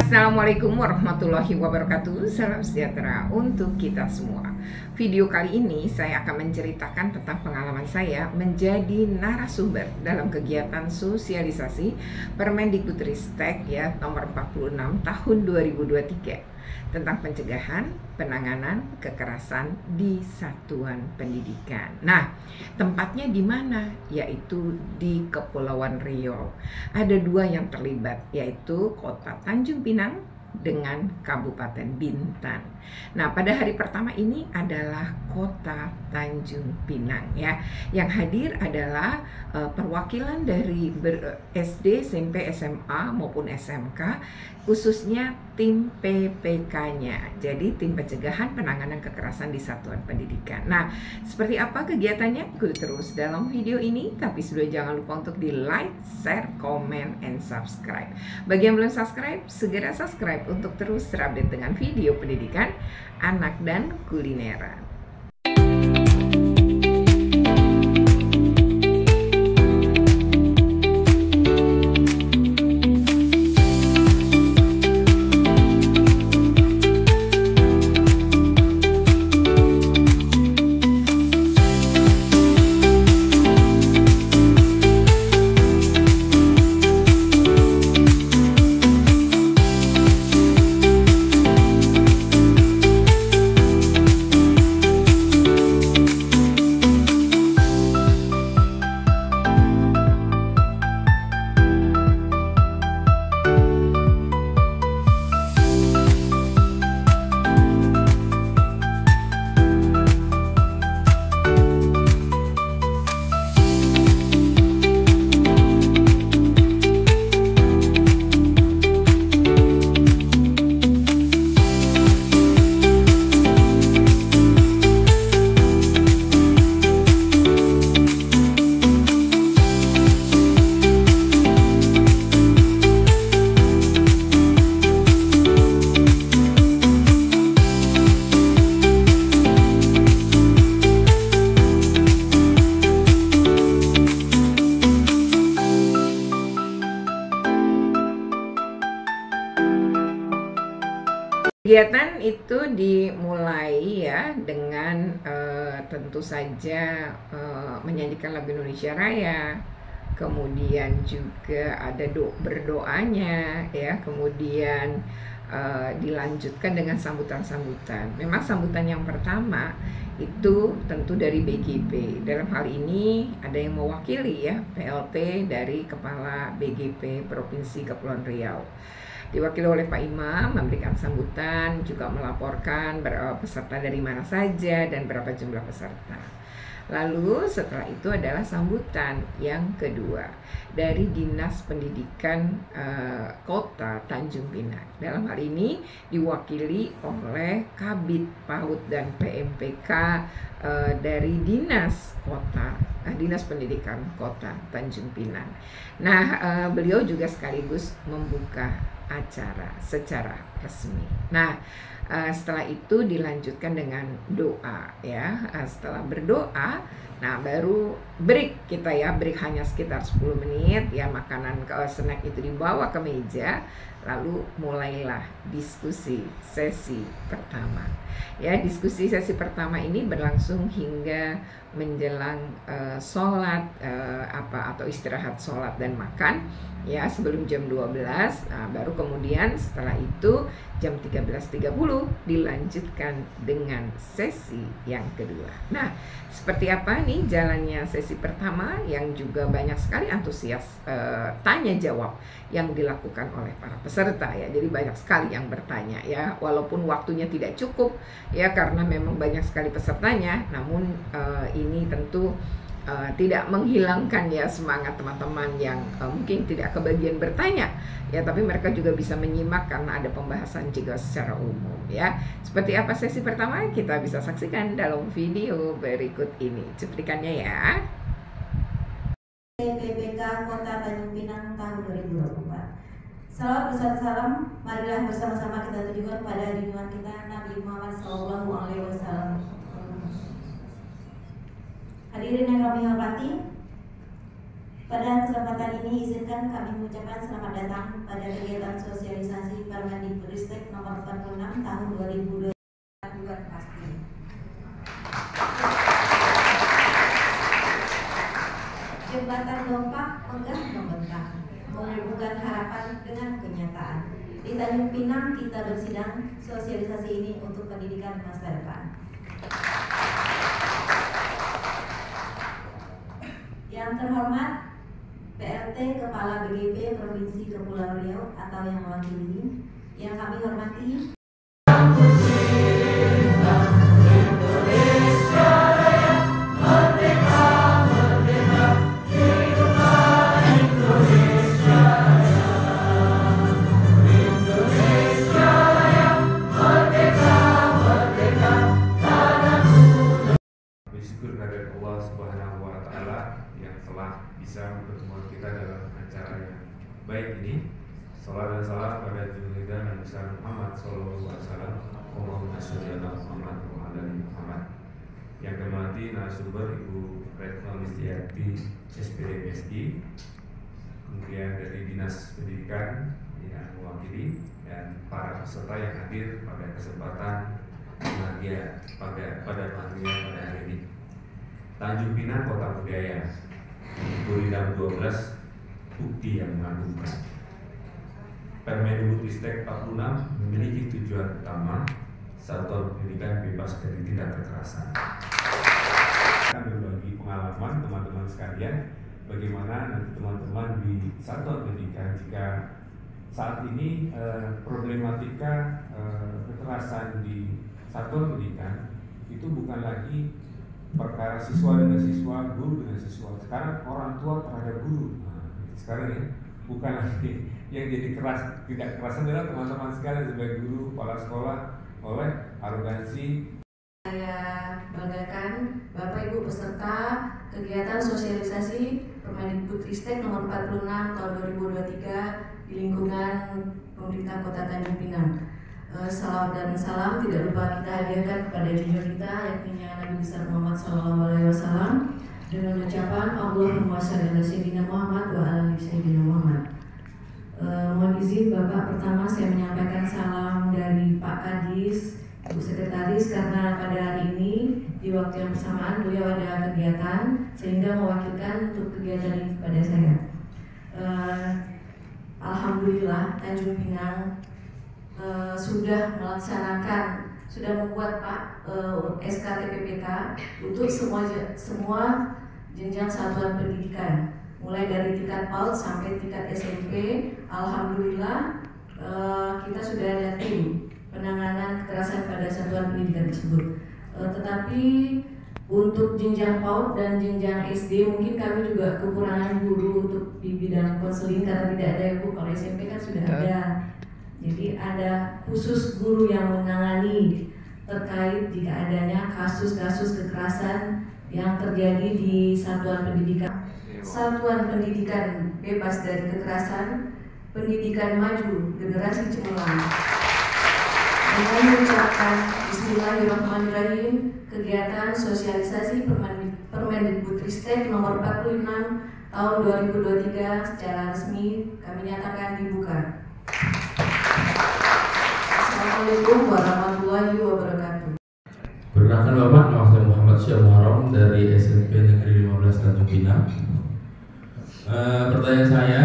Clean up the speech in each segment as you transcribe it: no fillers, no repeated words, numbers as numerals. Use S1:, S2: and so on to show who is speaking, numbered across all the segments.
S1: Assalamualaikum warahmatullahi wabarakatuh. Salam sejahtera untuk kita semua. Video kali ini saya akan menceritakan tentang pengalaman saya menjadi narasumber dalam kegiatan sosialisasi Permendikbudristek ya nomor 46 tahun 2023 tentang pencegahan penanganan kekerasan di satuan pendidikan. Nah, tempatnya di mana? Yaitu di Kepulauan Riau. Ada dua yang terlibat, yaitu Kota Tanjung Pinang dengan Kabupaten Bintan. Nah, pada hari pertama ini adalah Kota Tanjung Pinang ya. Yang hadir adalah perwakilan dari SD, SMP, SMA maupun SMK, khususnya tim PPK-nya. Jadi tim pencegahan penanganan kekerasan di satuan pendidikan. Nah, seperti apa kegiatannya? Ikuti terus dalam video ini, tapi sudah jangan lupa untuk di like, share, comment, and subscribe. Bagi yang belum subscribe, segera subscribe untuk terus terupdate dengan video pendidikan, anak dan kulineran. Kegiatan itu dimulai ya dengan tentu saja menyanyikan lagu Indonesia Raya, kemudian juga ada berdoanya ya, kemudian dilanjutkan dengan sambutan-sambutan. Memang sambutan yang pertama itu tentu dari BGP. Dalam hal ini ada yang mewakili ya, PLT dari Kepala BGP Provinsi Kepulauan Riau. Diwakili oleh Pak Imam, memberikan sambutan, juga melaporkan berapa peserta dari mana saja dan berapa jumlah peserta. Lalu setelah itu adalah sambutan yang kedua dari Dinas Pendidikan Kota Tanjung Pinang. Dalam hal ini diwakili oleh Kabid PAUD dan PMPK dari Dinas Pendidikan Kota Tanjung Pinang. Nah, beliau juga sekaligus membuka acara secara resmi. Nah, setelah itu dilanjutkan dengan doa ya. Setelah berdoa, nah baru break kita ya, break hanya sekitar 10 menit ya, makanan snack itu dibawa ke meja, lalu mulailah diskusi sesi pertama. Ya, diskusi sesi pertama ini berlangsung hingga menjelang sholat atau istirahat sholat dan makan ya, sebelum jam 12. Nah, baru kemudian setelah itu jam 13.30 dilanjutkan dengan sesi yang kedua. Nah, seperti apa nih jalannya sesi pertama yang juga banyak sekali antusias tanya jawab yang dilakukan oleh para peserta ya. Jadi banyak sekali yang bertanya ya, walaupun waktunya tidak cukup ya karena memang banyak sekali pesertanya, namun ini tentu tidak menghilangkan ya semangat teman-teman yang mungkin tidak kebagian bertanya ya, tapi mereka juga bisa menyimak karena ada pembahasan juga secara umum ya. Seperti apa sesi pertama kita bisa saksikan dalam video berikut ini cuplikannya ya.
S2: PPK Kota Tanjung Pinang tahun 2024. Salam besar salam, marilah bersama-sama kita tujukan pada junjungan kita Nabi Muhammad SAW. Hadirin yang kami hormati, Pada kesempatan ini izinkan kami mengucapkan selamat datang pada kegiatan sosialisasi Permendikbudristek nomor 46 tahun 2022 pasti. Jembatan Dompak megah membentang, menghubungkan harapan dengan kenyataan. Di Tanjung Pinang kita bersidang sosialisasi ini untuk pendidikan masa depan. Yang terhormat PLT Kepala BGP Provinsi Kepulauan Riau atau yang mewakili, yang kami hormati
S3: bersyukur kehadirat Allah Subhanahu wa Ta'ala yang telah bisa mempertemukan kita dalam acara yang baik ini. Salam dan salam pada junjungan Nabi besar Muhammad Sallallahu Alaihi Wasallam. Allahumma sholli ala Muhammad wa ala ali Muhammad. Yang kami hormati narasumber Ibu Retno Listiarti SPD MSI, kemudian dari Dinas Pendidikan yang mewakili, dan para peserta yang hadir pada kesempatan bahagia pada hari ini. Tanjung Pinang Kota Budaya, Buridam 12, bukti yang mengagumkan. Permendikbudristek 46 memiliki tujuan utama satuan pendidikan bebas dari tindak kekerasan. Akan berbagi pengalaman teman-teman sekalian, bagaimana nanti teman-teman di satuan pendidikan jika saat ini problematika kekerasan di satuan pendidikan itu bukan lagi perkara siswa dengan siswa, guru dengan siswa. Sekarang orang tua terhadap guru. Sekarang ya, bukan lagi yang jadi tidak kerasan adalah teman-teman sekalian sebagai guru, kepala sekolah oleh arogansi.
S2: Saya banggakan Bapak Ibu peserta kegiatan sosialisasi Permendikbudristek nomor 46 tahun 2023 di lingkungan pemerintah Kota Tanjung Pinang. Salam dan salam tidak lupa kita hadiahkan kepada junjungan kita yakni Nabi besar Muhammad Sallallahu Alaihi Wasallam dengan ucapan Allahumma sholli ala sayyidina Muhammad wa ala ali sayyidina Muhammad. Mohon izin Bapak, pertama saya menyampaikan salam dari Pak Kadis, Bu Sekretaris, karena pada hari ini di waktu yang bersamaan beliau ada kegiatan sehingga mewakilkan untuk kegiatan ini kepada saya. Alhamdulillah Tanjung Pinang sudah membuat Pak SKTPPK untuk semua jenjang satuan pendidikan, mulai dari tingkat PAUD sampai tingkat SMP. Alhamdulillah kita sudah ada tim penanganan kekerasan pada satuan pendidikan tersebut. Tetapi untuk jenjang PAUD dan jenjang SD mungkin kami juga kekurangan guru untuk di bidang konseling karena tidak ada ibu. Kalau SMP kan sudah ada. Jadi ada khusus guru yang menangani terkait jika adanya kasus-kasus kekerasan yang terjadi di satuan pendidikan. Satuan pendidikan bebas dari kekerasan, pendidikan maju, generasi cemerlang. Dengan mengucapkan Bismillahirrahmanirrahim, kegiatan sosialisasi Permendikbudristek nomor 46 tahun 2023 secara resmi kami nyatakan dibuka. Assalamualaikum warahmatullahi wabarakatuh.
S4: Perkenalkan Bapak, nama saya Muhammad Syah Muharram dari SMP Negeri 15 Tanjung Pinang. Pertanyaan saya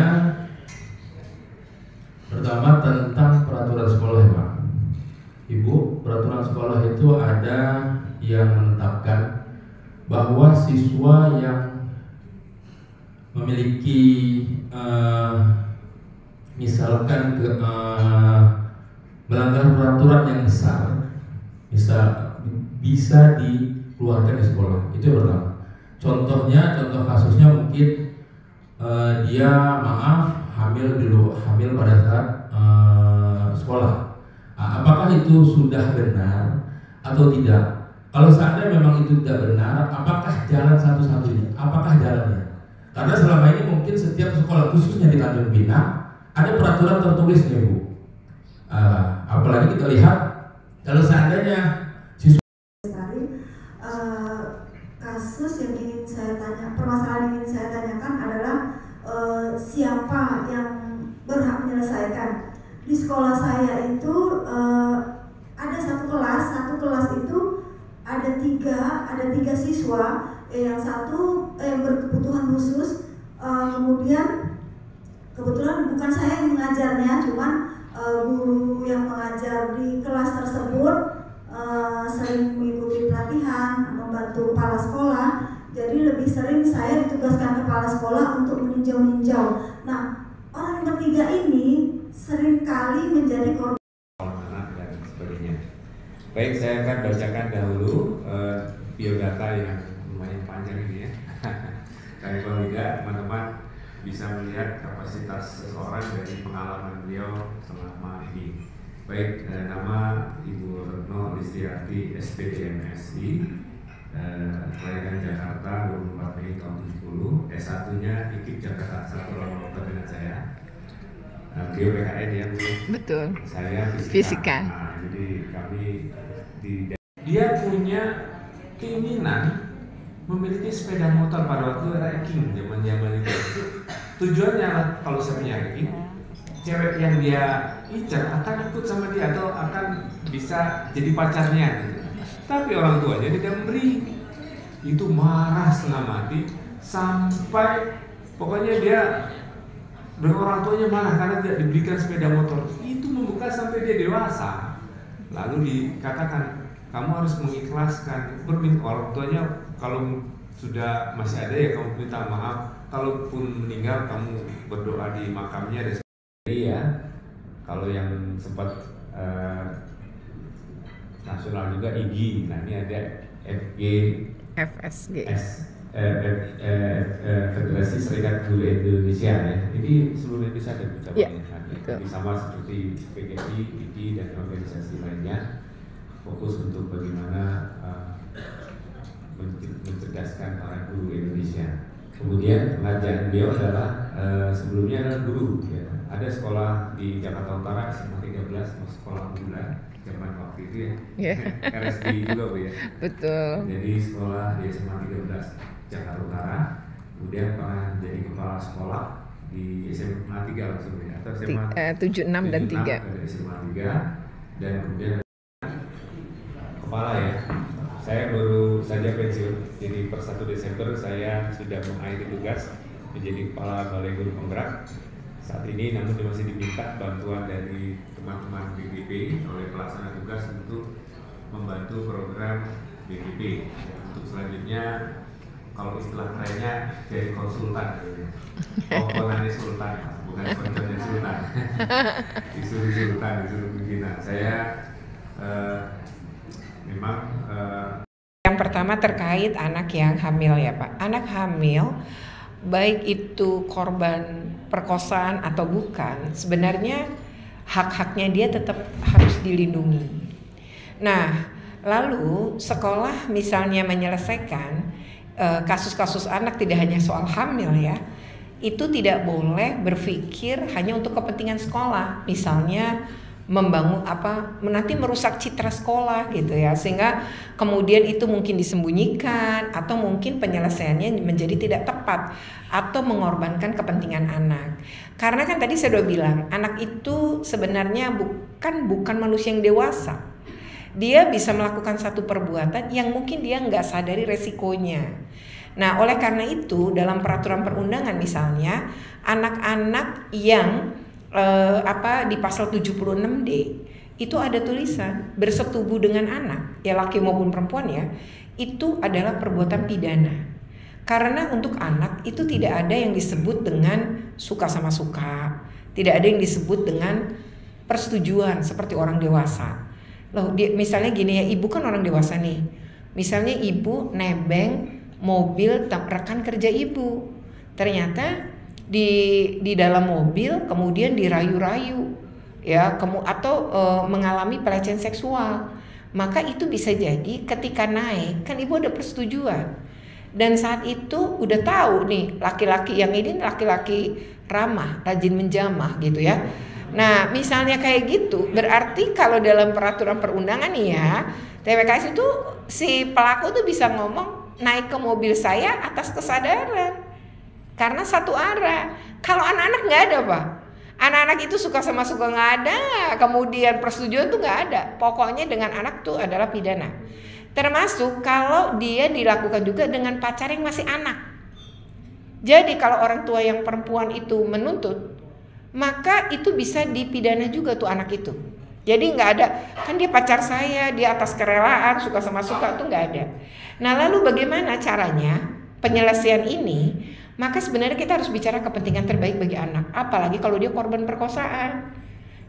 S4: pertama tentang peraturan sekolah ya Pak. Ibu, peraturan sekolah itu ada yang menetapkan bahwa siswa yang memiliki misalkan melanggar peraturan yang besar bisa dikeluarkan di sekolah. Itu yang pertama. Contoh kasusnya mungkin dia hamil pada saat sekolah. Apakah itu sudah benar atau tidak? Kalau seandainya memang itu tidak benar, apakah jalan satu-satunya? Apakah jalannya? Karena selama ini mungkin setiap sekolah khususnya di Tanjung Pinang ada peraturan tertulisnya Bu. Apalagi kita lihat kalau seandainya siswa
S5: kasus yang ingin saya tanya, permasalahan yang ingin saya tanyakan adalah siapa yang berhak menyelesaikan. Di sekolah saya itu ada satu kelas itu ada tiga siswa, yang satu berkebutuhan khusus, kemudian kebetulan bukan saya yang mengajarnya, cuman guru yang mengajar di kelas tersebut sering mengikuti pelatihan, membantu kepala sekolah. Jadi lebih sering saya ditugaskan kepala sekolah untuk meninjau-ninjau. Nah, orang yang bertiga ini sering kali menjadi korban
S3: anak dan sebagainya. Baik, saya akan bacakan dahulu biodata yang lumayan panjang ini ya. Tapi kalau tidak, teman-teman bisa melihat kapasitas seseorang dari pengalaman beliau selama ini. Baik, nama Ibu Retno Listiarti SPDM SI, kelahiran Jakarta 24 Mei tahun 70, S1-nya IKIP Jakarta 1 Romo dengan saya. Beliau PKN ya Bu.
S1: Betul.
S3: Saya
S1: Fisika.
S3: Nah, jadi kami dia punya keinginan memiliki sepeda motor pada waktu ranking zaman itu. Tujuannya kalau saya punya ranking, cewek yang dia incar akan ikut sama dia atau akan bisa jadi pacarnya gitu. Tapi orang tuanya tidak memberi. Itu marah setengah mati sampai pokoknya dia dan orang tuanya marah karena tidak diberikan sepeda motor. Itu membuka sampai dia dewasa. Lalu dikatakan kamu harus mengikhlaskan. Orang tuanya kalau sudah masih ada ya kamu minta maaf. Kalaupun meninggal kamu berdoa di makamnya dan ya. Kalau yang sempat nasional juga IGI. Nah ini ada
S1: FSG.
S3: Federasi Serikat Guru Indonesia ya. Ini seluruh Indonesia ada cabangnya. Jadi sama seperti PGI, IGI dan organisasi lainnya fokus untuk bagaimana mencerdaskan para guru Indonesia. Kemudian pengajaran beliau adalah sebelumnya adalah guru ya. Ada sekolah di Jakarta Utara SMA 13, sekolah unggulan zaman waktu itu ya. RSD juga Bu ya.
S1: Betul.
S3: Jadi sekolah di SMA 13 Jakarta Utara, kemudian pernah jadi kepala sekolah di SMA 3 langsung ya, atau SMA
S1: 76 dan 3.
S3: SMA 3 dan kemudian kepala ya. Saya baru saja pensiun, jadi per 1 Desember saya sudah mengakhiri tugas menjadi kepala Balai Guru Penggerak. Saat ini namun masih diminta bantuan dari teman-teman BPP oleh pelaksana tugas untuk membantu program BPP. Untuk selanjutnya kalau istilah kerennya jadi konsultan gitu ya. Komponennya sultan, bukan konsultan sultan. Disuruh sultan, disuruh pimpinan. Saya memang
S1: yang pertama terkait anak yang hamil ya Pak. Anak hamil baik itu korban perkosaan atau bukan, sebenarnya hak-haknya dia tetap harus dilindungi. Nah, lalu sekolah misalnya menyelesaikan kasus-kasus anak tidak hanya soal hamil ya, itu tidak boleh berpikir hanya untuk kepentingan sekolah, misalnya membangun nanti merusak citra sekolah gitu ya, sehingga kemudian itu mungkin disembunyikan atau mungkin penyelesaiannya menjadi tidak tepat atau mengorbankan kepentingan anak. Karena kan tadi saya udah bilang anak itu sebenarnya bukan manusia yang dewasa. Dia bisa melakukan satu perbuatan yang mungkin dia nggak sadari resikonya. Nah, oleh karena itu dalam peraturan perundangan misalnya anak-anak yang di pasal 76D itu ada tulisan bersetubuh dengan anak, ya laki maupun perempuan ya, itu adalah perbuatan pidana. Karena untuk anak itu tidak ada yang disebut dengan suka sama suka, tidak ada yang disebut dengan persetujuan seperti orang dewasa. Loh, misalnya gini ya, ibu kan orang dewasa nih. Misalnya ibu nebeng mobil rekan kerja ibu. Ternyata di dalam mobil kemudian dirayu-rayu ya, atau mengalami pelecehan seksual. Maka itu bisa jadi ketika naik kan ibu ada persetujuan. Dan saat itu udah tahu nih laki-laki yang ini laki-laki ramah, rajin menjamah gitu ya. Nah, misalnya kayak gitu, berarti kalau dalam peraturan perundangan nih ya, TWKS itu si pelaku tuh bisa ngomong naik ke mobil saya atas kesadaran, karena satu arah. Kalau anak-anak nggak ada, Pak. Anak-anak itu suka sama suka nggak ada, kemudian persetujuan tuh nggak ada. Pokoknya dengan anak tuh adalah pidana. Termasuk kalau dia dilakukan juga dengan pacar yang masih anak. Jadi kalau orang tua yang perempuan itu menuntut, maka itu bisa dipidana juga tuh anak itu. Jadi nggak ada, kan dia pacar saya, dia atas kerelaan, suka sama suka, tuh nggak ada. Nah lalu bagaimana caranya penyelesaian ini? Maka sebenarnya kita harus bicara kepentingan terbaik bagi anak, apalagi kalau dia korban perkosaan.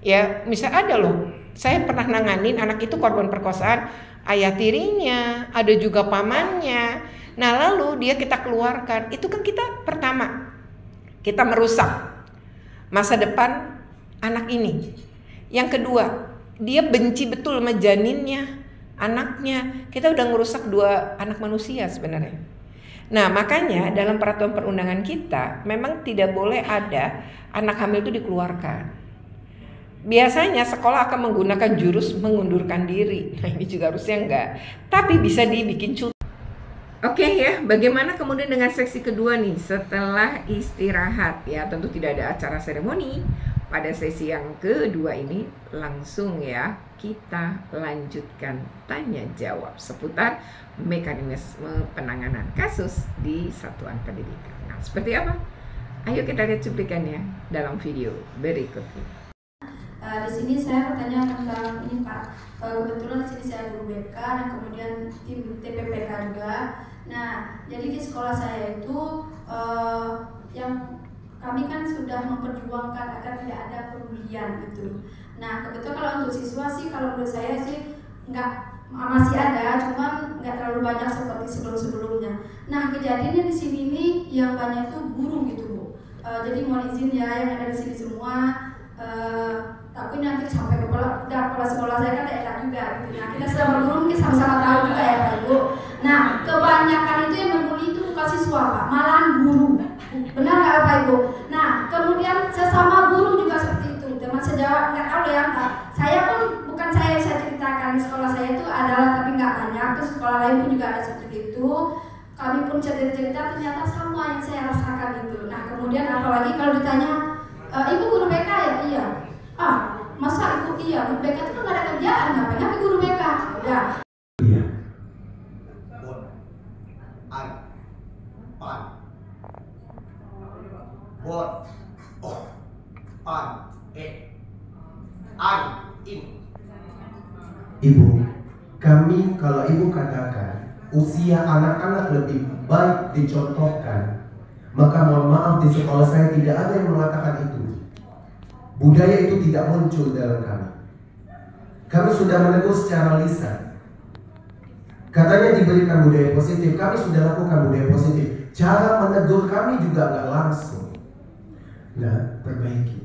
S1: Ya, misal ada loh, saya pernah nanganin anak itu korban perkosaan, ayah tirinya, ada juga pamannya. Nah lalu dia kita keluarkan, itu kan kita pertama, kita merusak masa depan anak ini. Yang kedua, dia benci betul sama janinnya, anaknya. Kita udah ngerusak 2 anak manusia sebenarnya. Nah makanya dalam peraturan perundangan kita memang tidak boleh ada anak hamil itu dikeluarkan. Biasanya sekolah akan menggunakan jurus mengundurkan diri. Nah ini juga harusnya enggak, tapi bisa dibikin cuti. Oke ya, bagaimana kemudian dengan seksi kedua nih setelah istirahat ya, tentu tidak ada acara seremoni. Pada sesi yang kedua ini langsung ya kita lanjutkan tanya jawab seputar mekanisme penanganan kasus di satuan pendidikan. Nah, seperti apa? Ayo kita lihat cuplikannya dalam video berikut ini.
S5: Di sini saya bertanya tentang ini Pak. Kebetulan di sini saya guru BK dan kemudian tim TPPK juga. Nah, jadi di sekolah saya itu yang kami kan sudah memperjuangkan agar tidak ada pembulian gitu. Nah, kebetulan kalau untuk siswa sih, kalau menurut saya sih masih ada, cuman nggak terlalu banyak seperti sebelum-sebelumnya. Nah, kejadiannya di sini ini yang banyak itu guru gitu Bu. Jadi mohon izin ya yang ada di sini semua. Tapi nanti sampai kepala sekolah saya kan enak juga gitu. Nah, kita sudah berguru mungkin sama-sama tahu juga ya Pak Ibu. Nah, kebanyakan itu yang membuli itu bukan siswa Pak, malahan guru. Benar nggak Pak Ibu? Nah, kemudian sesama guru juga seperti itu. Teman sejawat nggak tahu ya Pak. Saya pun bukan saya ceritakan di sekolah saya itu adalah, tapi nggak banyak. Terus sekolah lain pun juga ada seperti itu. Kami pun cerita-cerita ternyata sama yang saya rasakan itu. Nah, kemudian apalagi kalau ditanya, Ibu guru BK ya? Iya. Masa Ibu iya? Guru BK itu kan nggak ada kerjaan, ngapain tapi guru BK? Ya.
S6: Iya. Ibu, kami kalau Ibu katakan usia anak-anak lebih baik dicontohkan, maka mohon maaf di sekolah saya tidak ada yang mengatakan itu. Budaya itu tidak muncul dalam kami. Kami sudah menegur secara lisan. Katanya diberikan budaya positif, kami sudah lakukan budaya positif. Cara menegur kami juga nggak langsung. Nah, perbaiki.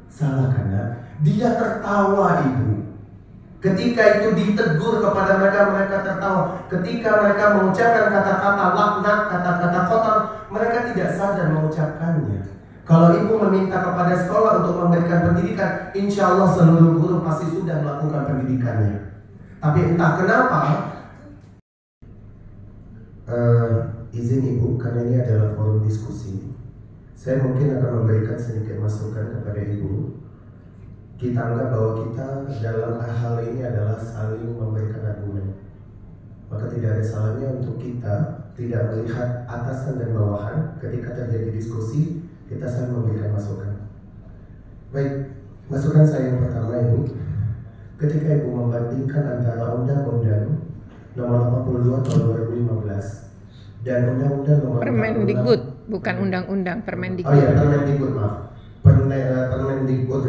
S6: Salah karena dia tertawa Ibu. Ketika itu ditegur kepada mereka, mereka tertawa. Ketika mereka mengucapkan kata-kata laknat, kata-kata kotor, mereka tidak sadar mengucapkannya. Kalau Ibu meminta kepada sekolah untuk memberikan pendidikan, insya Allah seluruh guru pasti sudah melakukan pendidikannya. Tapi entah kenapa, izin Ibu, karena ini adalah forum diskusi, saya mungkin akan memberikan sedikit masukan kepada Ibu. Kita anggap bahwa kita dalam hal ini adalah saling memberikan argumen. Maka tidak ada salahnya untuk kita tidak melihat atasan dan bawahan ketika terjadi diskusi, kita saling memberikan masukan. Baik, masukan saya yang pertama Ibu, ketika Ibu membandingkan antara Undang-Undang Nomor 82 Tahun 2015 dan Undang-Undang Nomor
S1: Permendikbud, bukan undang-undang, Permendikbud.
S6: Oh iya, Permendikbud, maaf. Permendikbud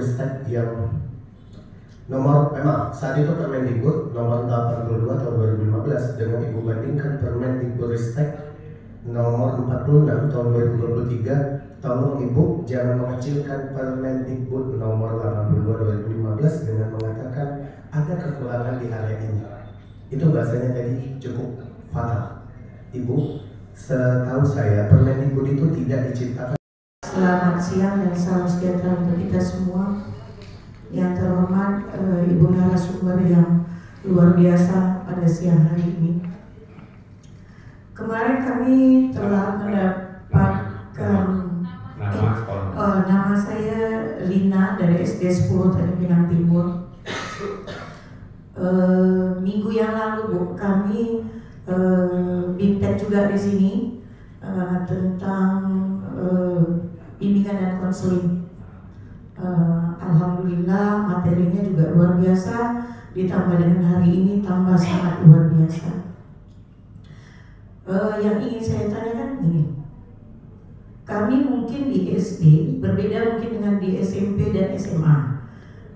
S6: yang nomor saat itu Permendikbud Nomor 82 Tahun 2015 dengan Ibu bandingkan Permendikbud Nomor 46 Tahun 2023, tolong Ibu jangan mengecilkan Permendikbud Nomor 82 2015 dengan mengatakan ada kekurangan di area ini. Itu bahasanya tadi cukup fatal. Ibu, setahu saya Permendikbud itu tidak diciptakan.
S7: Selamat siang dan salam sejahtera untuk kita semua. Yang terhormat Ibu narasumber yang luar biasa pada siang hari ini. kemarin kami telah mendapatkan nama saya Lina dari SD 10 Tanjung Pinang Timur. Minggu yang lalu Bu, kami bimtek juga di sini tentang bimbingan dan konseling. Alhamdulillah materinya juga luar biasa, ditambah dengan hari ini tambah sangat luar biasa. Yang ingin saya tanyakan ini, kami mungkin di SD berbeda mungkin dengan di SMP dan SMA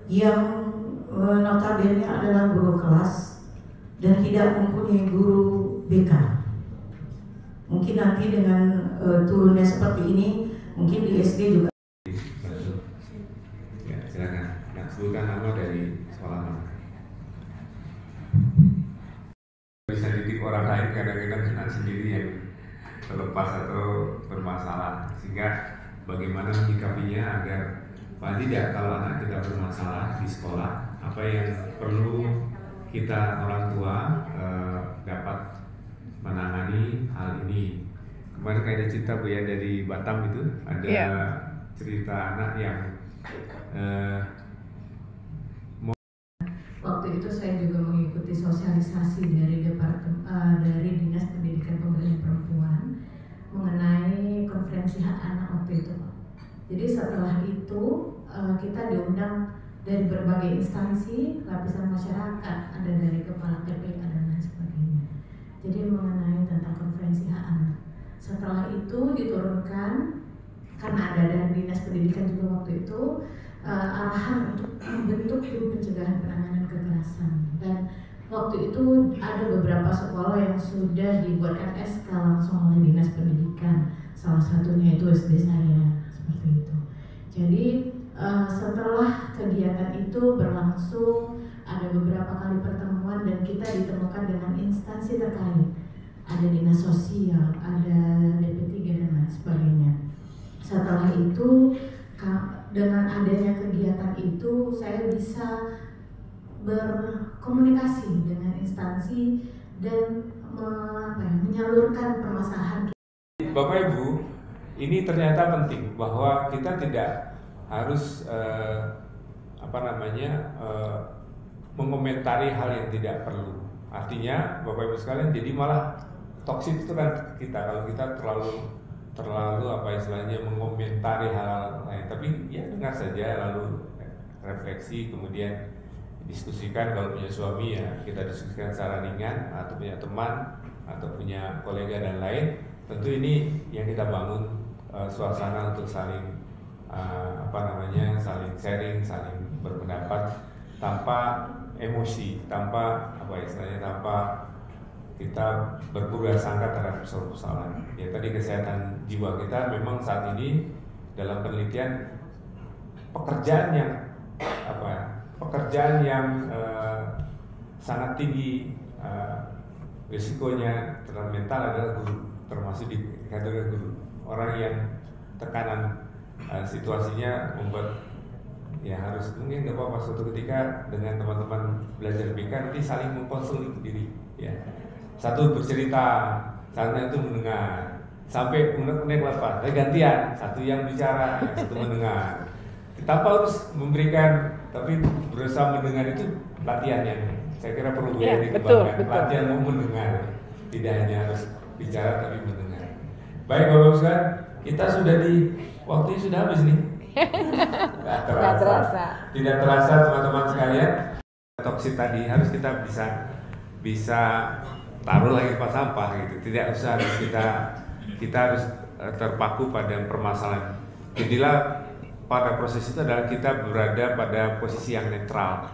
S7: yang notabene adalah guru kelas dan tidak mempunyai guru BK. Mungkin nanti dengan turunnya seperti ini, mungkin di SD juga.
S3: Ya, silakan. Nah, sebutkan nama dari sekolah mana. Bisa didik orang lain, kadang-kadang kita sendiri yang terlepas atau bermasalah, sehingga bagaimana menyikapinya agar paling tidak kalau anak kita bermasalah di sekolah, apa yang perlu kita orang tua dapat menangani hal ini. Kemarin ada cerita Bu ya dari Batam itu, ada cerita anak yang
S2: waktu itu saya juga mengikuti sosialisasi dari dari Dinas Pendidikan Pemberdayaan Perempuan mengenai konferensi hak anak waktu itu. Jadi setelah itu kita diundang dari berbagai instansi, lapisan masyarakat, ada dari kepala PPK dan lain sebagainya. Jadi mengenai tentang konferensi hak anak. Setelah itu diturunkan, karena ada dari Dinas Pendidikan juga waktu itu, arahan untuk membentuk tim pencegahan penanganan kekerasan. Dan waktu itu ada beberapa sekolah yang sudah dibuatkan SK langsung oleh Dinas Pendidikan. Salah satunya itu SD saya, seperti itu. Jadi setelah kegiatan itu berlangsung, ada beberapa kali pertemuan dan kita ditemukan dengan instansi terkait. Ada dinas sosial, ada DP3 dan lain sebagainya. Setelah itu, dengan adanya kegiatan itu, saya bisa berkomunikasi dengan instansi dan menyalurkan permasalahan.
S3: Bapak Ibu, ini ternyata penting bahwa kita tidak harus mengomentari hal yang tidak perlu. Artinya Bapak Ibu sekalian, jadi malah toksik itu kan kita kalau kita terlalu mengomentari hal lain. Tapi ya dengar saja, lalu refleksi, kemudian diskusikan. Kalau punya suami ya kita diskusikan secara ringan, atau punya teman atau punya kolega dan lain. Tentu ini yang kita bangun suasana untuk saling saling sharing, saling berpendapat tanpa emosi, tanpa tanpa kita berprasangka terhadap persoalan. Ya tadi kesehatan jiwa kita memang saat ini dalam penelitian pekerjaan yang sangat tinggi risikonya terhadap mental adalah guru, termasuk di kategori guru. Orang yang tekanan situasinya membuat ya harus mungkin nggak apa-apa suatu ketika dengan teman-teman belajar BK nanti saling mengkonseling diri ya. Satu bercerita, satunya itu mendengar, sampai unek-unek apa, gantian, satu yang bicara, yang satu mendengar. Tanpa harus memberikan, tapi berusaha mendengar itu latihan yang saya kira perlu dikembangkan. Latihan mau mendengar, tidak hanya harus bicara tapi mendengar. Baik Bapak-Ibu sekalian, kita sudah di waktunya sudah habis nih. Tidak terasa teman-teman sekalian. Toksik tadi harus kita bisa taruh lagi tempat sampah gitu. Tidak usah harus kita harus terpaku pada permasalahan. Jadilah pada proses itu adalah kita berada pada posisi yang netral,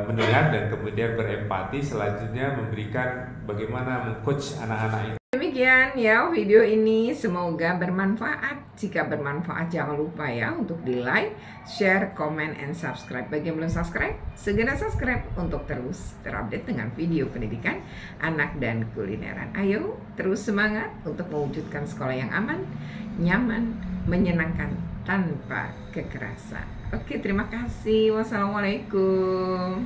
S3: mendengar dan kemudian berempati, selanjutnya memberikan bagaimana meng-coach anak-anak ini.
S1: Demikian ya video ini, semoga bermanfaat. Jika bermanfaat jangan lupa ya untuk di like, share, comment, and subscribe. Bagi yang belum subscribe, segera subscribe untuk terus terupdate dengan video pendidikan anak dan kulineran. Ayo terus semangat untuk mewujudkan sekolah yang aman, nyaman, menyenangkan tanpa kekerasan. Oke, terima kasih. Wassalamualaikum.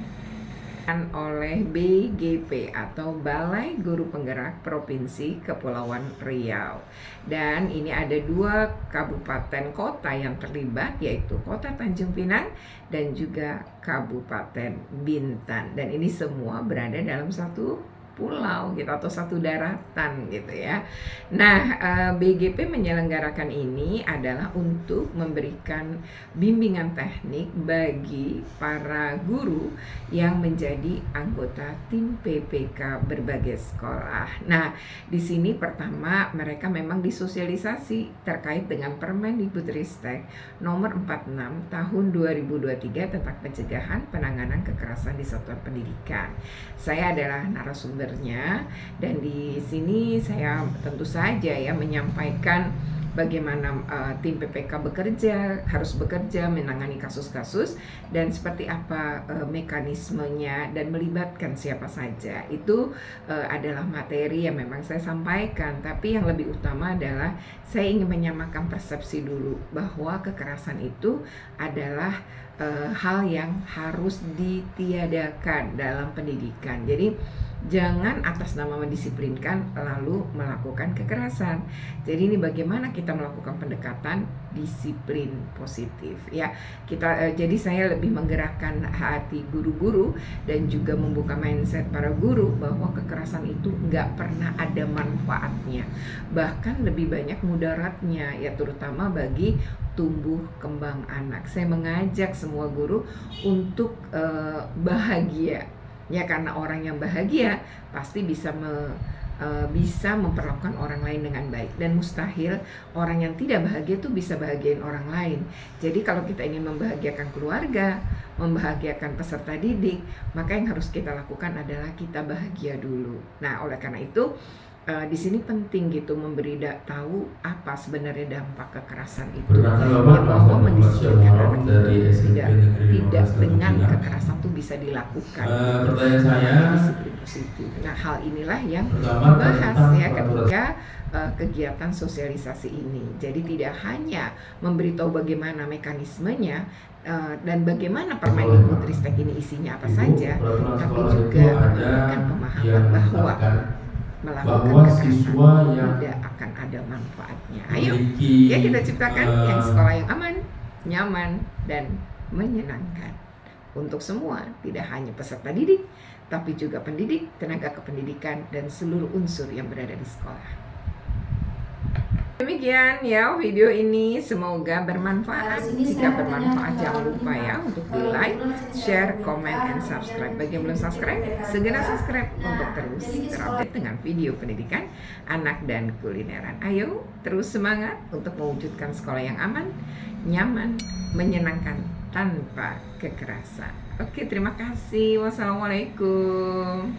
S1: oleh BGP atau Balai Guru Penggerak Provinsi Kepulauan Riau. Dan ini ada 2 kabupaten kota yang terlibat, yaitu Kota Tanjung Pinang dan juga Kabupaten Bintan. Dan ini semua berada dalam satu pulau gitu atau satu daratan gitu ya. Nah, BGP menyelenggarakan ini adalah untuk memberikan bimbingan teknik bagi para guru yang menjadi anggota tim PPK berbagai sekolah. Nah, di sini pertama mereka memang disosialisasi terkait dengan Permendikbudristek nomor 46 tahun 2023 tentang pencegahan penanganan kekerasan di satuan pendidikan. Saya adalah narasumber dan di sini saya tentu saja ya menyampaikan bagaimana tim PPK harus bekerja menangani kasus-kasus dan seperti apa mekanismenya dan melibatkan siapa saja. Itu adalah materi yang memang saya sampaikan, tapi yang lebih utama adalah saya ingin menyamakan persepsi dulu bahwa kekerasan itu adalah hal yang harus ditiadakan dalam pendidikan. Jadi jangan atas nama mendisiplinkan lalu melakukan kekerasan. Jadi ini bagaimana kita melakukan pendekatan disiplin positif ya. Jadi saya lebih menggerakkan hati guru-guru dan juga membuka mindset para guru bahwa kekerasan itu nggak pernah ada manfaatnya, bahkan lebih banyak mudaratnya ya, terutama bagi tumbuh kembang anak. Saya mengajak semua guru untuk bahagia ya, karena orang yang bahagia pasti bisa memperlakukan orang lain dengan baik, dan mustahil orang yang tidak bahagia itu bisa bahagiain orang lain. Jadi kalau kita ingin membahagiakan keluarga, membahagiakan peserta didik, maka yang harus kita lakukan adalah kita bahagia dulu. Nah, oleh karena itu di sini penting gitu memberi tahu apa sebenarnya dampak kekerasan itu, ya, bahwa mendisiplinkan anak dari tidak dengan kekerasan itu bisa dilakukan.
S4: Pertanyaan saya,
S1: disiplin positif. Nah, hal inilah yang dibahas ya ketika kegiatan sosialisasi ini. Jadi tidak hanya memberitahu bagaimana mekanismenya dan bagaimana Permendikbudristek ini isinya apa saja, tapi juga memberikan pemahaman bahwa melakukan kekerasan tidak akan ada manfaatnya. Ayo ya kita ciptakan yang sekolah yang aman, nyaman, dan menyenangkan untuk semua, tidak hanya peserta didik tapi juga pendidik, tenaga kependidikan, dan seluruh unsur yang berada di sekolah. Demikian ya video ini, semoga bermanfaat. Jika bermanfaat jangan lupa ya untuk di like, share, comment, and subscribe. Bagi yang belum subscribe, segera subscribe untuk terus terupdate dengan video pendidikan anak dan kulineran. Ayo terus semangat untuk mewujudkan sekolah yang aman, nyaman, menyenangkan, tanpa kekerasan. Oke, terima kasih. Wassalamualaikum.